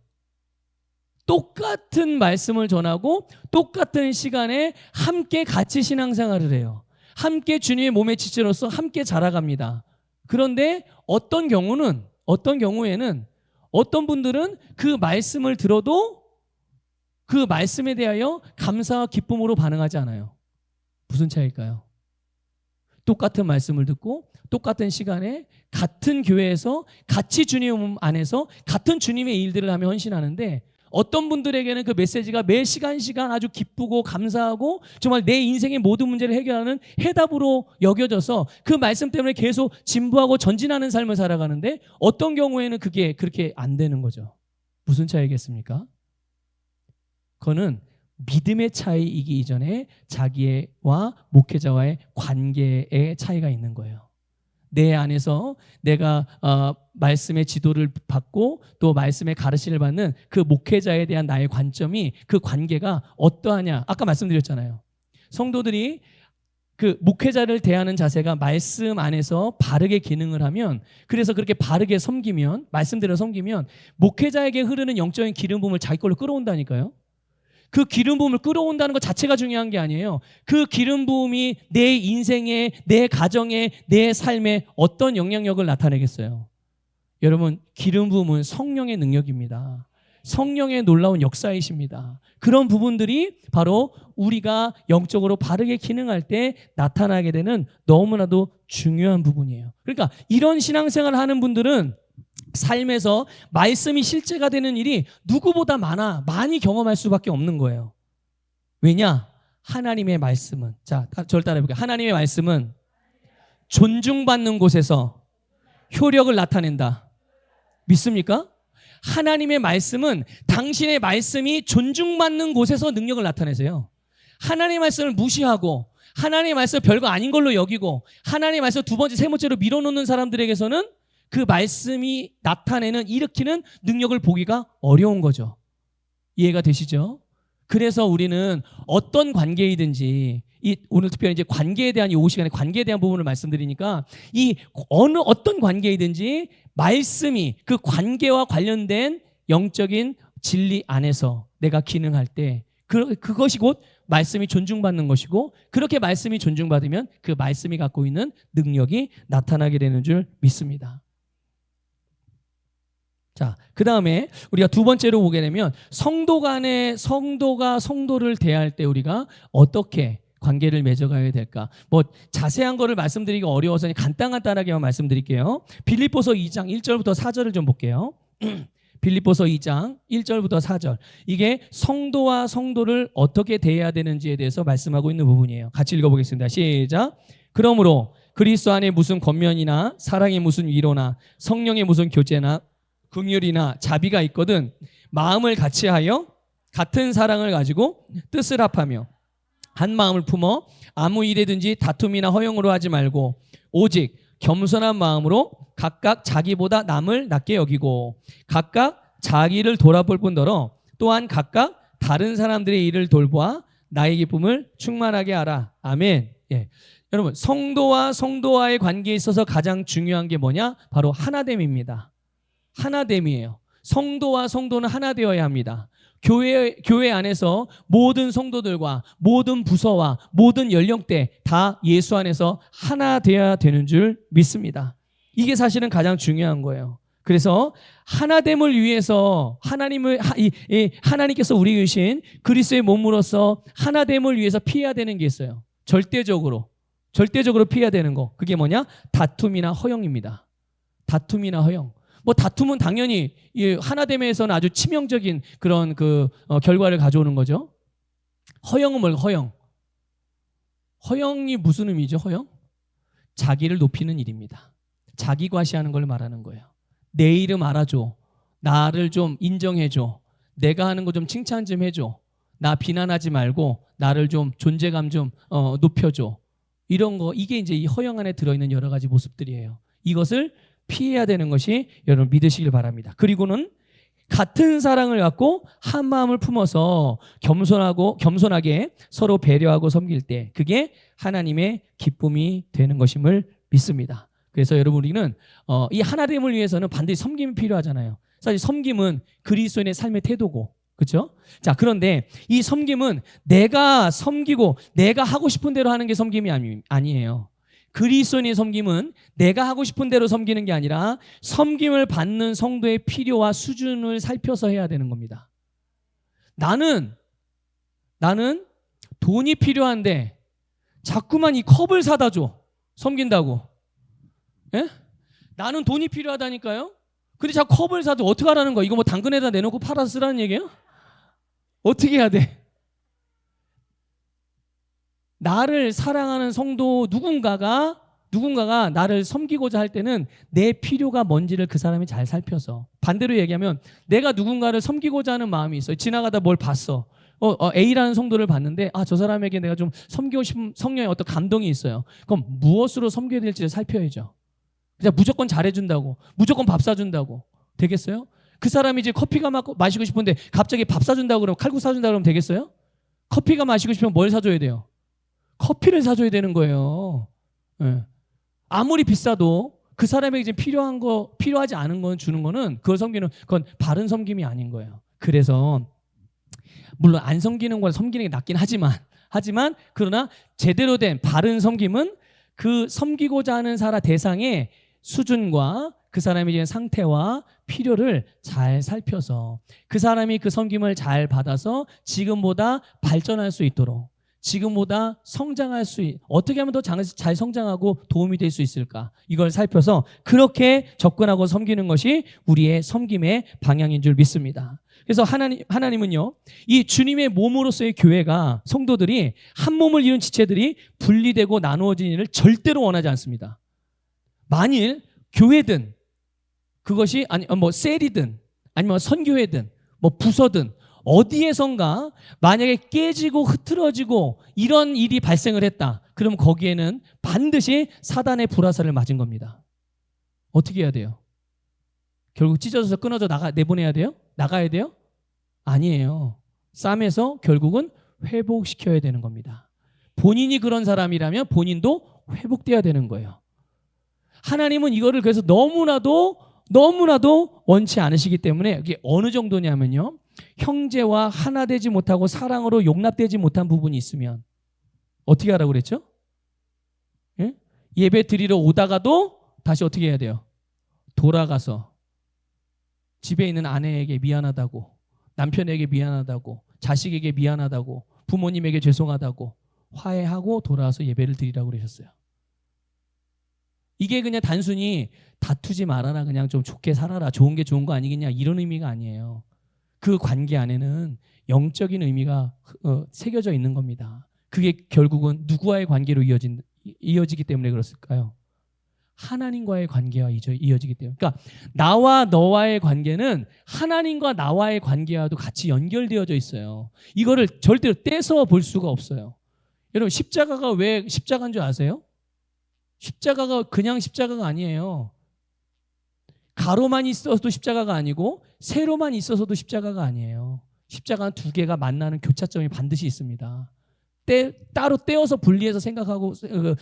똑같은 말씀을 전하고 똑같은 시간에 함께 같이 신앙생활을 해요. 함께 주님의 몸의 지체로서 함께 자라갑니다. 그런데 어떤 경우에는 어떤 분들은 그 말씀을 들어도 그 말씀에 대하여 감사와 기쁨으로 반응하지 않아요. 무슨 차이일까요? 똑같은 말씀을 듣고 똑같은 시간에 같은 교회에서 같이 주님 안에서 같은 주님의 일들을 하며 헌신하는데 어떤 분들에게는 그 메시지가 매 시간 아주 기쁘고 감사하고 정말 내 인생의 모든 문제를 해결하는 해답으로 여겨져서 그 말씀 때문에 계속 진부하고 전진하는 삶을 살아가는데 어떤 경우에는 그게 그렇게 안 되는 거죠. 무슨 차이겠습니까? 그거는 믿음의 차이이기 이전에 자기와 목회자와의 관계의 차이가 있는 거예요. 내 안에서 내가 말씀의 지도를 받고 또 말씀의 가르침을 받는 그 목회자에 대한 나의 관점이 그 관계가 어떠하냐. 아까 말씀드렸잖아요. 성도들이 그 목회자를 대하는 자세가 말씀 안에서 바르게 기능을 하면 그래서 그렇게 바르게 섬기면 말씀대로 섬기면 목회자에게 흐르는 영적인 기름 부음을 자기 걸로 끌어온다니까요. 그 기름 부음을 끌어온다는 것 자체가 중요한 게 아니에요. 그 기름 부음이 내 인생에, 내 가정에, 내 삶에 어떤 영향력을 나타내겠어요. 여러분, 기름 부음은 성령의 능력입니다. 성령의 놀라운 역사이십니다. 그런 부분들이 바로 우리가 영적으로 바르게 기능할 때 나타나게 되는 너무나도 중요한 부분이에요. 그러니까 이런 신앙생활을 하는 분들은 삶에서 말씀이 실제가 되는 일이 누구보다 많이 경험할 수밖에 없는 거예요. 왜냐? 하나님의 말씀은, 자, 저를 따라해 볼게요. 하나님의 말씀은 존중받는 곳에서 효력을 나타낸다. 믿습니까? 하나님의 말씀은 당신의 말씀이 존중받는 곳에서 능력을 나타내세요. 하나님의 말씀을 무시하고 하나님의 말씀을 별거 아닌 걸로 여기고 하나님의 말씀을 두 번째, 세 번째로 밀어놓는 사람들에게서는 그 말씀이 나타내는 일으키는 능력을 보기가 어려운 거죠. 이해가 되시죠? 그래서 우리는 어떤 관계이든지 오늘 특별히 이제 관계에 대한 이 오후 시간에 관계에 대한 부분을 말씀드리니까 이 어떤 관계이든지 말씀이 그 관계와 관련된 영적인 진리 안에서 내가 기능할 때 그것이 곧 말씀이 존중받는 것이고 그렇게 말씀이 존중받으면 그 말씀이 갖고 있는 능력이 나타나게 되는 줄 믿습니다. 자, 그 다음에 우리가 두 번째로 보게 되면 성도 간에 성도가 성도를 대할 때 우리가 어떻게 관계를 맺어가야 될까? 뭐 자세한 거를 말씀드리기 어려워서 간단하게만 말씀드릴게요. 빌립보서 2장 1절부터 4절을 좀 볼게요. 빌립보서 2장 1절부터 4절. 이게 성도와 성도를 어떻게 대해야 되는지에 대해서 말씀하고 있는 부분이에요. 같이 읽어보겠습니다. 시작. 그러므로 그리스도 안에 무슨 권면이나 사랑의 무슨 위로나 성령의 무슨 교제나 긍휼이나 자비가 있거든 마음을 같이하여 같은 사랑을 가지고 뜻을 합하며 한 마음을 품어 아무 일에든지 다툼이나 허용으로 하지 말고 오직 겸손한 마음으로 각각 자기보다 남을 낮게 여기고 각각 자기를 돌아볼 뿐더러 또한 각각 다른 사람들의 일을 돌보아 나의 기쁨을 충만하게 하라. 아멘. 예. 여러분, 성도와 성도와의 관계에 있어서 가장 중요한 게 뭐냐? 바로 하나됨입니다. 하나됨이에요. 성도와 성도는 하나 되어야 합니다. 교회 안에서 모든 성도들과 모든 부서와 모든 연령대 다 예수 안에서 하나 되어야 되는 줄 믿습니다. 이게 사실은 가장 중요한 거예요. 그래서 하나됨을 위해서 하나님께서 우리에게 주신 그리스도의 몸으로서 하나됨을 위해서 피해야 되는 게 있어요. 절대적으로 피해야 되는 거. 그게 뭐냐? 다툼이나 허용입니다. 다툼이나 허용. 뭐 다툼은 당연히 하나됨에서는 아주 치명적인 그런 결과를 가져오는 거죠. 허영은 뭘까? 허영이 무슨 의미죠? 허영? 자기를 높이는 일입니다. 자기 과시하는 걸 말하는 거예요. 내 이름 알아줘. 나를 좀 인정해줘. 내가 하는 거 좀 칭찬 좀 해줘. 나 비난하지 말고 나를 좀 존재감 좀 높여줘. 이런 거, 이게 이제 이 허영 안에 들어있는 여러 가지 모습들이에요. 이것을 피해야 되는 것이 여러분 믿으시길 바랍니다. 그리고는 같은 사랑을 갖고 한 마음을 품어서 겸손하게 서로 배려하고 섬길 때 그게 하나님의 기쁨이 되는 것임을 믿습니다. 그래서 여러분 우리는 이 하나됨을 위해서는 반드시 섬김이 필요하잖아요. 사실 섬김은 그리스도인의 삶의 태도고, 그렇죠? 자, 그런데 이 섬김은 내가 섬기고 내가 하고 싶은 대로 하는 게 섬김이 아니에요. 그리스도인의 섬김은 내가 하고 싶은 대로 섬기는 게 아니라 섬김을 받는 성도의 필요와 수준을 살펴서 해야 되는 겁니다. 나는 돈이 필요한데 자꾸만 이 컵을 사다 줘. 섬긴다고. 예? 나는 돈이 필요하다니까요. 근데 자꾸 컵을 사도 어떻게 하라는 거야? 이거 뭐 당근에다 내놓고 팔아서 쓰라는 얘기예요? 어떻게 해야 돼? 나를 사랑하는 성도 누군가가 나를 섬기고자 할 때는 내 필요가 뭔지를 그 사람이 잘 살펴서, 반대로 얘기하면 내가 누군가를 섬기고자 하는 마음이 있어요. 지나가다 뭘 봤어. A라는 성도를 봤는데 저 사람에게 내가 좀 섬기고 싶은 성령의 어떤 감동이 있어요. 그럼 무엇으로 섬겨야 될지를 살펴야죠. 그냥 무조건 잘해준다고, 무조건 밥 사준다고 되겠어요? 그 사람이 이제 커피가 마시고 싶은데 갑자기 밥 사준다고 그러면, 칼국 사준다고 그러면 되겠어요? 커피가 마시고 싶으면 뭘 사줘야 돼요? 커피를 사줘야 되는 거예요. 예. 아무리 비싸도 그 사람에게 지금 필요하지 않은 건 주는 거는, 그걸 섬기는 그건 바른 섬김이 아닌 거예요. 그래서 물론 안 섬기는 걸 섬기는 게 낫긴 하지만 그러나 제대로 된 바른 섬김은 그 섬기고자 하는 사람 대상의 수준과 그 사람의 지금 상태와 필요를 잘 살펴서 그 사람이 그 섬김을 잘 받아서 지금보다 발전할 수 있도록, 지금보다 성장할 어떻게 하면 더 잘 성장하고 도움이 될 수 있을까, 이걸 살펴서 그렇게 접근하고 섬기는 것이 우리의 섬김의 방향인 줄 믿습니다. 그래서 하나님은요, 이 주님의 몸으로서의 교회가, 성도들이 한 몸을 이룬 지체들이 분리되고 나누어진 일을 절대로 원하지 않습니다. 만일 교회든 그것이 셀이든 아니면 선교회든 부서든 어디에선가 만약에 깨지고 흐트러지고 이런 일이 발생을 했다, 그럼 거기에는 반드시 사단의 불화살을 맞은 겁니다. 어떻게 해야 돼요? 결국 찢어져서 끊어져 내보내야 돼요? 나가야 돼요? 아니에요. 싸매서 결국은 회복시켜야 되는 겁니다. 본인이 그런 사람이라면 본인도 회복돼야 되는 거예요. 하나님은 이거를 그래서 너무나도 원치 않으시기 때문에, 이게 어느 정도냐면요, 형제와 하나 되지 못하고 사랑으로 용납되지 못한 부분이 있으면 어떻게 하라고 그랬죠? 예? 예배 드리러 오다가도 다시 어떻게 해야 돼요? 돌아가서 집에 있는 아내에게 미안하다고, 남편에게 미안하다고, 자식에게 미안하다고, 부모님에게 죄송하다고 화해하고 돌아와서 예배를 드리라고 그러셨어요. 이게 그냥 단순히 다투지 말아라, 그냥 좀 좋게 살아라, 좋은 게 좋은 거 아니겠냐, 이런 의미가 아니에요. 그 관계 안에는 영적인 의미가 새겨져 있는 겁니다. 그게 결국은 누구와의 관계로 이어지기 때문에 그렇을까요? 하나님과의 관계와 이어지기 때문에. 그러니까 나와 너와의 관계는 하나님과 나와의 관계와도 같이 연결되어져 있어요. 이거를 절대로 떼서 볼 수가 없어요. 여러분, 십자가가 왜 십자가인 줄 아세요? 십자가가 그냥 십자가가 아니에요. 가로만 있어서도 십자가가 아니고 세로만 있어서도 십자가가 아니에요. 십자가는 두 개가 만나는 교차점이 반드시 있습니다. 따로 떼어서 분리해서 생각하고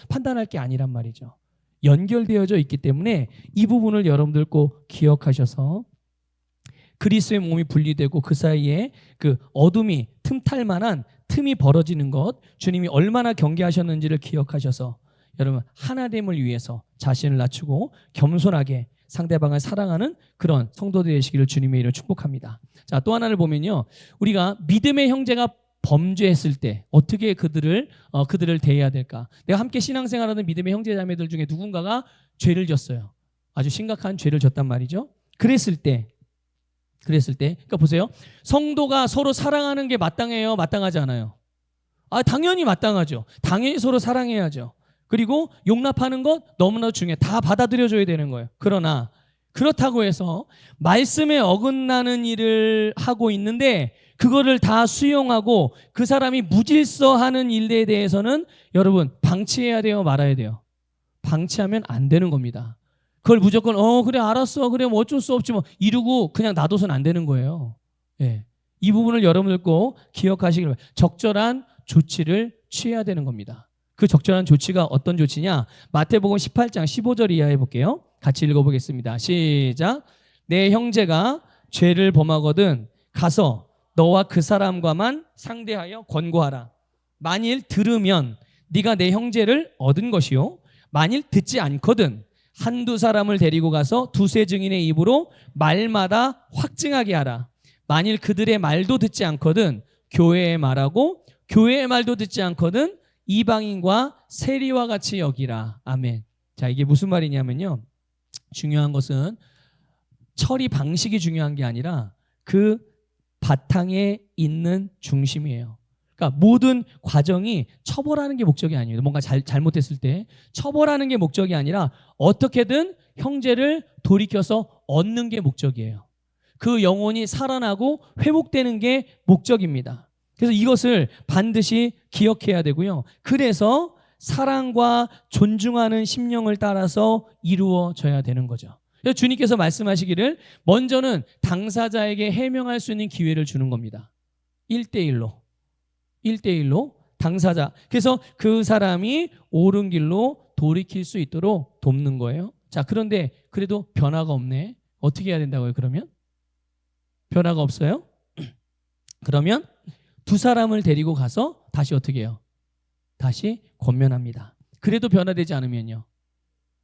판단할 게 아니란 말이죠. 연결되어져 있기 때문에 이 부분을 여러분들 꼭 기억하셔서, 그리스도의 몸이 분리되고 그 사이에 그 어둠이 틈탈 만한 틈이 벌어지는 것, 주님이 얼마나 경계하셨는지를 기억하셔서 여러분, 하나됨을 위해서 자신을 낮추고 겸손하게 상대방을 사랑하는 그런 성도들이 되시기를 주님의 이름으로 축복합니다. 자, 또 하나를 보면요, 우리가 믿음의 형제가 범죄했을 때 어떻게 그들을 대해야 될까? 내가 함께 신앙생활하는 믿음의 형제자매들 중에 누군가가 죄를 졌어요. 아주 심각한 죄를 졌단 말이죠. 그랬을 때 그러니까 보세요. 성도가 서로 사랑하는 게 마땅해요? 마땅하지 않아요? 당연히 마땅하죠. 당연히 서로 사랑해야죠. 그리고 용납하는 것 너무나 중요해. 다 받아들여줘야 되는 거예요. 그러나 그렇다고 해서 말씀에 어긋나는 일을 하고 있는데 그거를 다 수용하고 그 사람이 무질서하는 일에 대해서는 여러분 방치해야 돼요, 말아야 돼요? 방치하면 안 되는 겁니다. 그걸 무조건 그래 알았어, 그래 뭐 어쩔 수 없지 뭐 이러고 그냥 놔둬서는 안 되는 거예요. 예. 이 부분을 여러분들 꼭 기억하시길 바랍니다. 적절한 조치를 취해야 되는 겁니다. 그 적절한 조치가 어떤 조치냐? 마태복음 18장 15절 이하 해볼게요. 같이 읽어보겠습니다. 시작. 내 형제가 죄를 범하거든 가서 너와 그 사람과만 상대하여 권고하라. 만일 들으면 네가 내 형제를 얻은 것이요 만일 듣지 않거든 한두 사람을 데리고 가서 두세 증인의 입으로 말마다 확증하게 하라. 만일 그들의 말도 듣지 않거든 교회의 말하고 교회의 말도 듣지 않거든 이방인과 세리와 같이 여기라. 아멘. 자, 이게 무슨 말이냐면요. 중요한 것은 처리 방식이 중요한 게 아니라 그 바탕에 있는 중심이에요. 그러니까 모든 과정이 처벌하는 게 목적이 아니에요. 뭔가 잘못했을 때 처벌하는 게 목적이 아니라 어떻게든 형제를 돌이켜서 얻는 게 목적이에요. 그 영혼이 살아나고 회복되는 게 목적입니다. 그래서 이것을 반드시 기억해야 되고요. 그래서 사랑과 존중하는 심령을 따라서 이루어져야 되는 거죠. 주님께서 말씀하시기를 먼저는 당사자에게 해명할 수 있는 기회를 주는 겁니다. 1대1로 당사자. 그래서 그 사람이 옳은 길로 돌이킬 수 있도록 돕는 거예요. 자, 그런데 그래도 변화가 없네. 어떻게 해야 된다고요, 그러면? 변화가 없어요? 그러면 두 사람을 데리고 가서 다시 어떻게 해요? 다시 권면합니다. 그래도 변화되지 않으면요.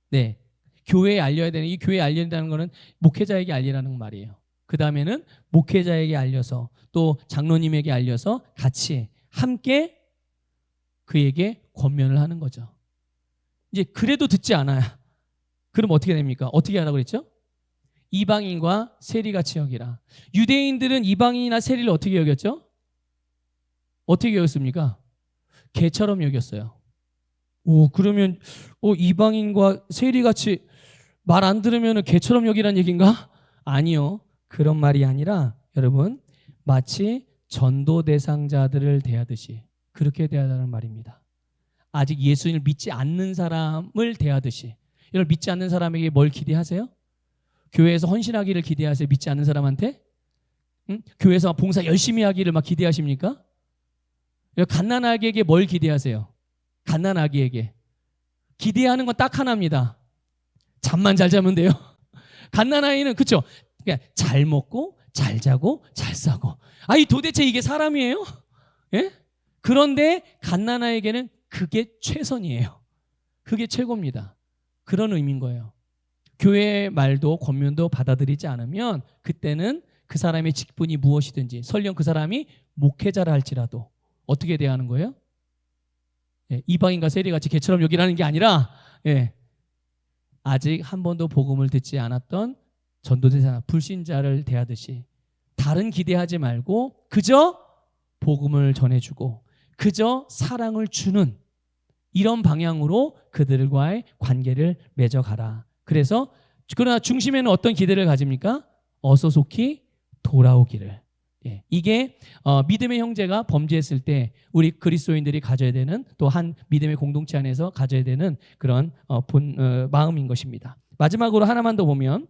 네. 교회에 알려야 되는, 이 교회에 알려야 된다는 거는 목회자에게 알리라는 말이에요. 그 다음에는 목회자에게 알려서 또 장로님에게 알려서 같이 함께 그에게 권면을 하는 거죠. 이제 그래도 듣지 않아요. 그럼 어떻게 됩니까? 어떻게 하라고 그랬죠? 이방인과 세리같이 여기라. 유대인들은 이방인이나 세리를 어떻게 여겼죠? 어떻게 여겼습니까? 개처럼 여겼어요. 그러면 이방인과 세리같이 말 안 들으면 개처럼 여기란 얘기인가? 아니요. 그런 말이 아니라 여러분 마치 전도 대상자들을 대하듯이 그렇게 대하라는 말입니다. 아직 예수님을 믿지 않는 사람을 대하듯이. 여러분 믿지 않는 사람에게 뭘 기대하세요? 교회에서 헌신하기를 기대하세요? 믿지 않는 사람한테? 교회에서 봉사 열심히 하기를 막 기대하십니까? 갓난아기에게 뭘 기대하세요? 갓난아기에게 기대하는 건 딱 하나입니다. 잠만 잘 자면 돼요. 갓난아이는 그렇죠? 그러니까 잘 먹고 잘 자고 잘 싸고. 아니 도대체 이게 사람이에요? 예? 그런데 갓난아이에게는 그게 최선이에요. 그게 최고입니다. 그런 의미인 거예요. 교회의 말도 권면도 받아들이지 않으면 그때는 그 사람의 직분이 무엇이든지 설령 그 사람이 목회자라 할지라도 어떻게 대하는 거예요? 예, 이방인과 세리같이 개처럼 여기라는 게 아니라 아직 한 번도 복음을 듣지 않았던 전도대상 불신자를 대하듯이 다른 기대하지 말고 그저 복음을 전해주고 그저 사랑을 주는 이런 방향으로 그들과의 관계를 맺어가라. 그래서 그러나 중심에는 어떤 기대를 가집니까? 어서 속히 돌아오기를. 이게 믿음의 형제가 범죄했을 때 우리 그리스도인들이 가져야 되는 또 한 믿음의 공동체 안에서 가져야 되는 그런 마음인 것입니다. 마지막으로 하나만 더 보면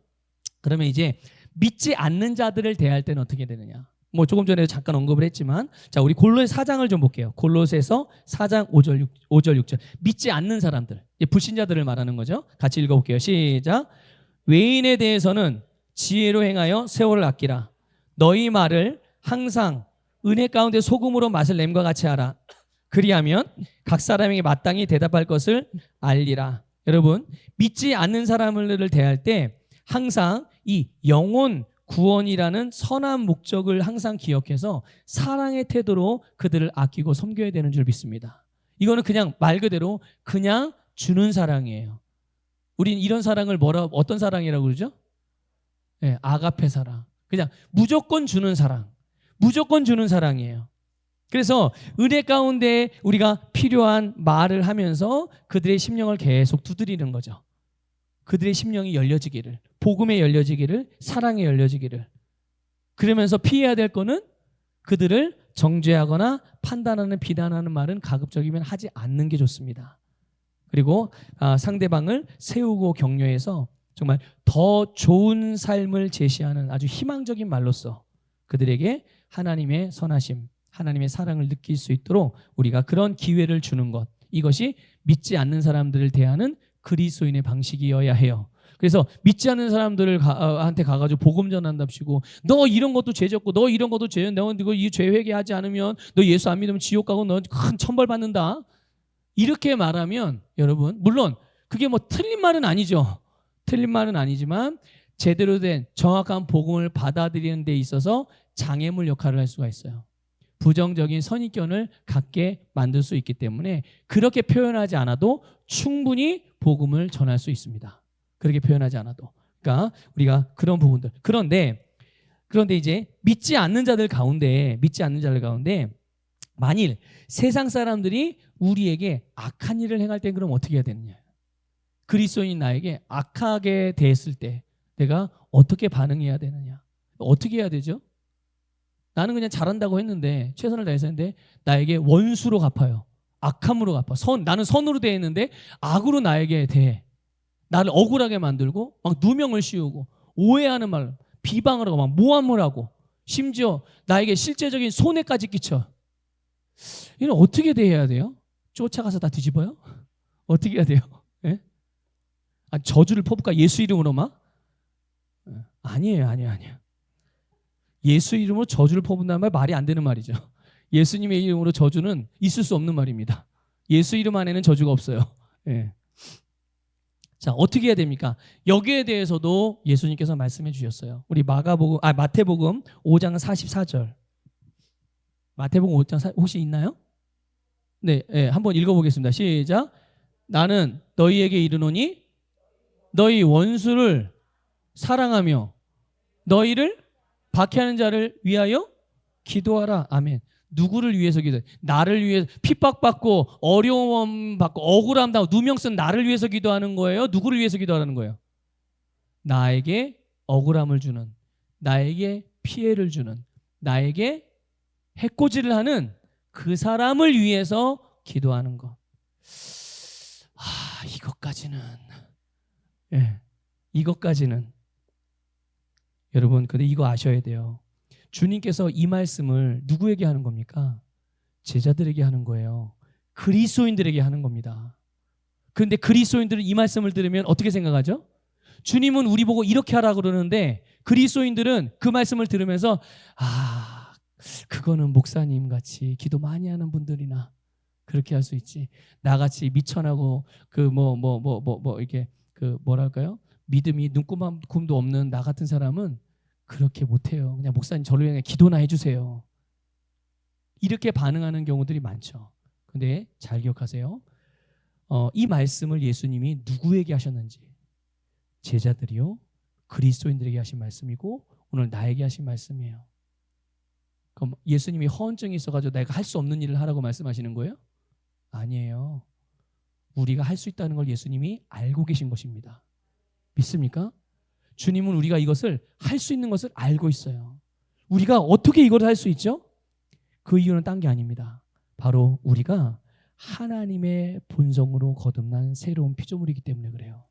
그러면 이제 믿지 않는 자들을 대할 때는 어떻게 되느냐. 뭐 조금 전에 잠깐 언급을 했지만 자 우리 골로새 4장을 좀 볼게요. 골로새서 4장 5절 6절 믿지 않는 사람들 불신자들을 말하는 거죠. 같이 읽어볼게요. 시작. 외인에 대해서는 지혜로 행하여 세월을 아끼라. 너희 말을 항상 은혜 가운데 소금으로 맛을 냄과 같이 하라. 그리하면 각 사람에게 마땅히 대답할 것을 알리라. 여러분 믿지 않는 사람을 대할 때 항상 이 영혼 구원이라는 선한 목적을 항상 기억해서 사랑의 태도로 그들을 아끼고 섬겨야 되는 줄 믿습니다. 이거는 그냥 말 그대로 그냥 주는 사랑이에요. 우린 이런 사랑을 어떤 사랑이라고 그러죠? 아가페 사랑. 그냥 무조건 주는 사랑. 무조건 주는 사랑이에요. 그래서 은혜 가운데 우리가 필요한 말을 하면서 그들의 심령을 계속 두드리는 거죠. 그들의 심령이 열려지기를, 복음에 열려지기를, 사랑에 열려지기를. 그러면서 피해야 될 거는 그들을 정죄하거나 판단하는 비난하는 말은 가급적이면 하지 않는 게 좋습니다. 그리고 상대방을 세우고 격려해서 정말 더 좋은 삶을 제시하는 아주 희망적인 말로써 그들에게 하나님의 선하심, 하나님의 사랑을 느낄 수 있도록 우리가 그런 기회를 주는 것, 이것이 믿지 않는 사람들을 대하는 그리스도인의 방식이어야 해요. 그래서 믿지 않는 사람들을 한테 가가지고 복음 전한답시고 너 이런 것도 죄졌고 너 이런 것도 죄, 너 이 죄 회개하지 않으면 너 예수 안 믿으면 지옥 가고 너 큰 천벌 받는다. 이렇게 말하면 여러분 물론 그게 뭐 틀린 말은 아니죠. 틀린 말은 아니지만 제대로 된 정확한 복음을 받아들이는 데 있어서 장애물 역할을 할 수가 있어요. 부정적인 선입견을 갖게 만들 수 있기 때문에 그렇게 표현하지 않아도 충분히 복음을 전할 수 있습니다. 그렇게 표현하지 않아도. 그러니까 우리가 그런 부분들. 그런데 이제 믿지 않는 자들 가운데 만일 세상 사람들이 우리에게 악한 일을 행할 때 그럼 어떻게 해야 되느냐? 그리스도인 나에게 악하게 대했을 때 내가 어떻게 반응해야 되느냐? 어떻게 해야 되죠? 나는 그냥 잘한다고 했는데 최선을 다해서 했는데 나에게 원수로 갚아요. 악함으로 갚아. 나는 선으로 대했는데 악으로 나에게 대해. 나를 억울하게 만들고 막 누명을 씌우고 오해하는 말, 비방을 하고 막 모함을 하고 심지어 나에게 실제적인 손해까지 끼쳐. 이는 어떻게 대해야 돼요? 쫓아가서 다 뒤집어요? 어떻게 해야 돼요? 예? 저주를 퍼볼까? 예수 이름으로만? 아니에요. 예수 이름으로 저주를 퍼붓는다는 말 말이 안 되는 말이죠. 예수님의 이름으로 저주는 있을 수 없는 말입니다. 예수 이름 안에는 저주가 없어요. 예. 자, 어떻게 해야 됩니까? 여기에 대해서도 예수님께서 말씀해 주셨어요. 우리 마태복음 5장 44절. 마태복음 5장 혹시 있나요? 네, 한번 읽어보겠습니다. 시작. 나는 너희에게 이르노니 너희 원수를 사랑하며 너희를 박해하는 자를 위하여 기도하라. 아멘. 누구를 위해서 기도해? 나를 위해서 핍박받고 어려움 받고 억울함 당하고 누명 쓴 나를 위해서 기도하는 거예요? 누구를 위해서 기도하는 거예요? 나에게 억울함을 주는, 나에게 피해를 주는, 나에게 해코지를 하는 그 사람을 위해서 기도하는 것. 이것까지는 여러분, 근데 이거 아셔야 돼요. 주님께서 이 말씀을 누구에게 하는 겁니까? 제자들에게 하는 거예요. 그리스도인들에게 하는 겁니다. 그런데 그리스도인들은 이 말씀을 들으면 어떻게 생각하죠? 주님은 우리 보고 이렇게 하라 그러는데 그리스도인들은 그 말씀을 들으면서 그거는 목사님 같이 기도 많이 하는 분들이나 그렇게 할 수 있지. 나같이 미천하고 이렇게 뭐랄까요? 믿음이 눈금도 없는 나 같은 사람은 그렇게 못해요. 그냥 목사님 저를 위해 기도나 해주세요. 이렇게 반응하는 경우들이 많죠. 근데 잘 기억하세요. 이 말씀을 예수님이 누구에게 하셨는지 제자들이요, 그리스도인들에게 하신 말씀이고 오늘 나에게 하신 말씀이에요. 그럼 예수님이 허언증이 있어가지고 내가 할 수 없는 일을 하라고 말씀하시는 거예요? 아니에요. 우리가 할 수 있다는 걸 예수님이 알고 계신 것입니다. 믿습니까? 주님은 우리가 이것을 할 수 있는 것을 알고 있어요. 우리가 어떻게 이걸 할 수 있죠? 그 이유는 딴 게 아닙니다. 바로 우리가 하나님의 본성으로 거듭난 새로운 피조물이기 때문에 그래요.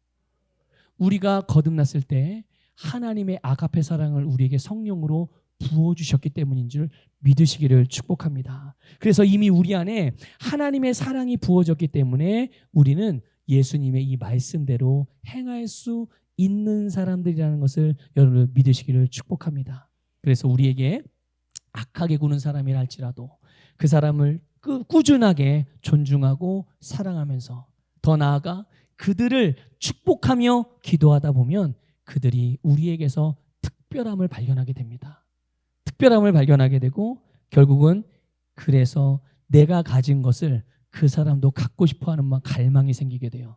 우리가 거듭났을 때 하나님의 아가페 사랑을 우리에게 성령으로 부어주셨기 때문인 줄 믿으시기를 축복합니다. 그래서 이미 우리 안에 하나님의 사랑이 부어졌기 때문에 우리는 예수님의 이 말씀대로 행할 수 있는 사람들이라는 것을 여러분 믿으시기를 축복합니다. 그래서 우리에게 악하게 구는 사람이라 할지라도 그 사람을 꾸준하게 존중하고 사랑하면서 더 나아가 그들을 축복하며 기도하다 보면 그들이 우리에게서 특별함을 발견하게 됩니다. 특별함을 발견하게 되고 결국은 그래서 내가 가진 것을 그 사람도 갖고 싶어하는 갈망이 생기게 돼요.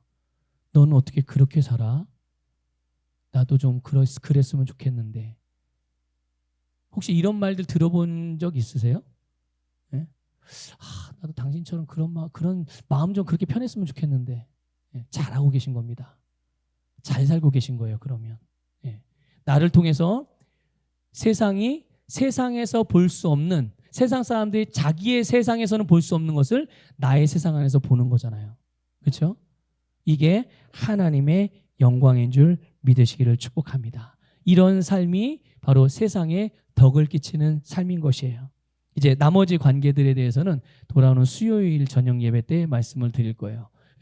너는 어떻게 그렇게 살아? 나도 좀 그랬으면 좋겠는데. 혹시 이런 말들 들어본 적 있으세요? 네? 나도 당신처럼 그런 마음 좀 그렇게 편했으면 좋겠는데. 네, 잘하고 계신 겁니다. 잘 살고 계신 거예요. 그러면 네. 나를 통해서 세상에서 볼 수 없는, 세상 사람들이 자기의 세상에서는 볼 수 없는 것을 나의 세상 안에서 보는 거잖아요. 그렇죠? 이게 하나님의 영광인 줄 믿으시기를 축복합니다. 이런 삶이 바로 세상에 덕을 끼치는 삶인 것이에요. 이제 나머지 관계들에 대해서는 돌아오는 수요일 저녁 예배 때 말씀을 드릴 거예요.